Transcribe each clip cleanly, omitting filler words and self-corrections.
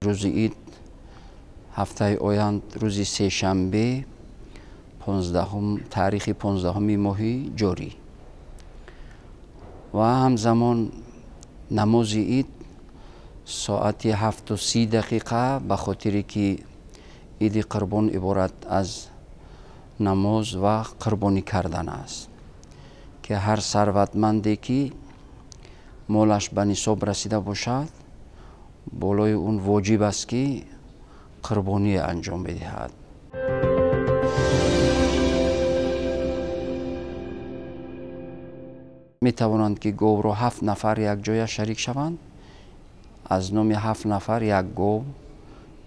روز عید هفته آیند روز سه شنبه تاریخ 15 ماه جوری و همزمان نماز عید ساعت 7:30 به خاطر که عید قربان عبارت از نماز و قربانی کردن است که هر ثروتمندی که مالش به نصاب رسیده باشد بالای اون واجب است که قربانی انجام بدهد. می توانند که گاو را 7 نفر یک جای شریک شوند، از نام 7 نفر یک گاو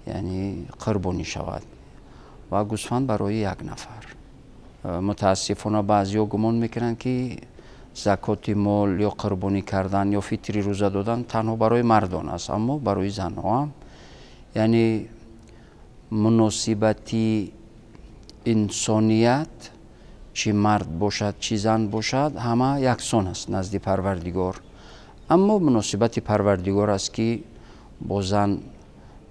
یعنی قربانی شود و گوسفند برای یک نفر. متاسفانه بعضیا گمان میکنند که زکات مال یا قربانی کردن یا فطری روزه دادن تنها برای مردان است، اما برای زنها هم یعنی مناسبتی انسانیت چی مرد باشد چی زن باشد همه یکسان است نزد پروردگار، اما مناسبت پروردگار است که با زن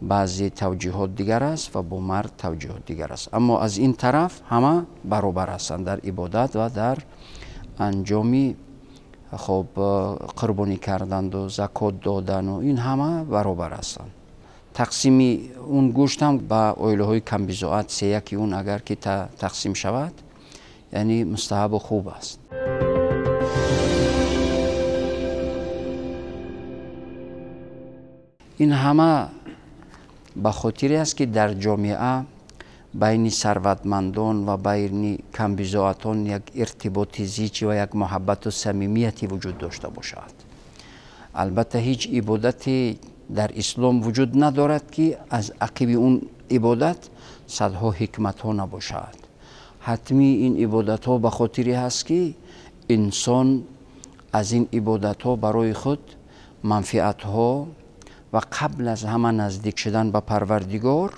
بعضی توجیهات دیگر است و با مرد توجیهات دیگر است، اما از این طرف همه برابر هستند در عبادت و در انجامی قربانی کردن و زکات دادن و این همه برابر هستند. تقسیم اون گوشت هم به عائله های کم بضاعت 3/1 اون اگر که تقسیم شود یعنی مستحب و خوب است. این همه به خاطر است که در جامعه بین ثروتمندان و بین کم بضاعتان یک ارتباط زیچی و یک محبت و صمیمیتی وجود داشته باشد. البته هیچ عبادتی در اسلام وجود ندارد که از عقب اون عبادت صدها حکمت ها نباشد. حتمی این عبادت ها به خاطری هست که انسان از این عبادت ها برای خود منفعت ها و قبل از همه نزدیک شدن به پروردگار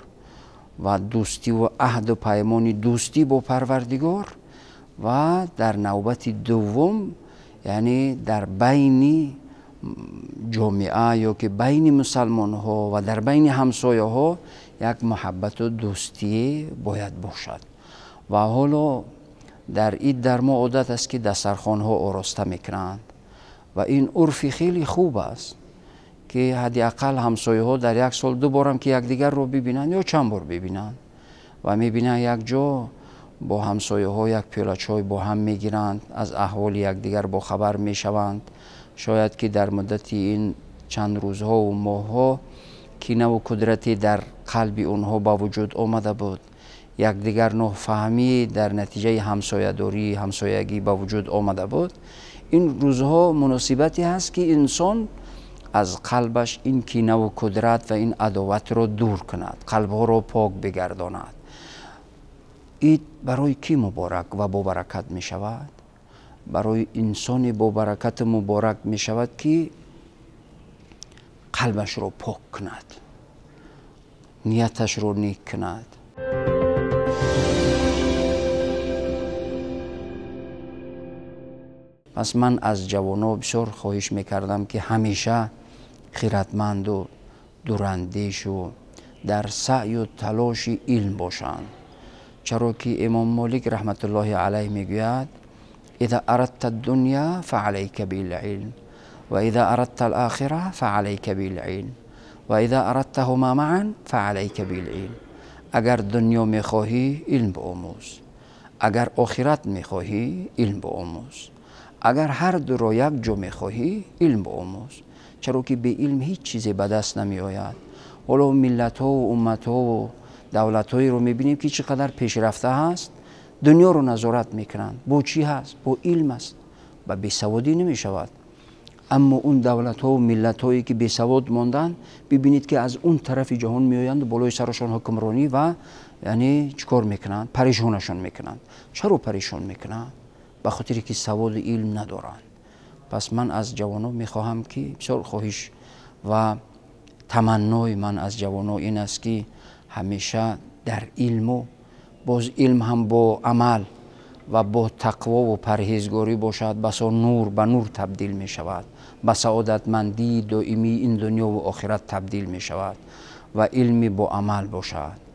و دوستی و عهد و پیمان دوستی با پروردگار و در نوبت دوم یعنی در بین جامعه یا که بین مسلمان ها و در بین همسایه ها یک محبت و دوستی باید باشد. و حالا در عید در ما عادت است که دسترخوان ها آراسته میکنند و این عرفی خیلی خوب است که حداقل همسایه ها در یک سال 2 بار هم که یکدیگر رو ببینند یا چند بار ببینند و میبینند یک جا با همسایه ها یک پیاله چای با هم میگیرند، از احوال یکدیگر با خبر میشوند. شاید که در مدت این چند روزها و ماهها کینه و کدرتی در قلب اونها با وجود آمده بود، یکدیگر نافهمی در نتیجه همسایه‌داری همسایگی با وجود آمده بود. این روزها مناسبتی هست که انسان از قلبش این کینه و کدرت و این عداوت را دور کند، قلبها را پاک بگرداند. عید برای کی مبارک و با برکت می شود؟ برای انسان با برکت مبارک می شود که قلبش را پاک کند، نیتش را نیک کند. پس من از جوانان بسیار خواهش میکردم که همیشه خیرتمند و دوراندیش و در سعی و تلاش علم باشند، چرا که امام مالک رحمت الله علیه میگوید اذا اردت الدنیا فعلیک بالعلم و اذا اردت الاخره فعلیک بالعلم و اذا اردتهما معا فعلیک بالعلم. اگر دنیا میخواهی علم بیاموز، اگر آخرت میخواهی علم بیاموز، اگر هر دو را یک جا میخواهی علم بیاموز، چرا که به علم هیچ چیزی به دست نمی آید. حالا ملت ها و امت ها و دولت هایی رو میبینیم که چقدر پیشرفته هست، دنیا رو نظارت میکنند. با چی هست؟ با علم است، با بیسوادی نمی شود. اما اون دولت ها و ملت هایی که بیسواد ماندن ببینید که از اون طرف جهان میآیند و بالای سرشان حکمرانی و یعنی چیکار میکنند؟ پریشانشون میکنند. چرا پریشان میکنند؟ به خاطر که سواد علم ندارند. پس من از جوانان میخواهم که بسیار خواهش و تمنای من از جوانان این است که همیشه در علم و باز علم هم با عمل و با تقوا و پرهیزگاری باشد، بسا نور به نور تبدیل می شود، به سعادتمندی دائمی این دنیا و آخرت تبدیل می شود. و علم با عمل باشد.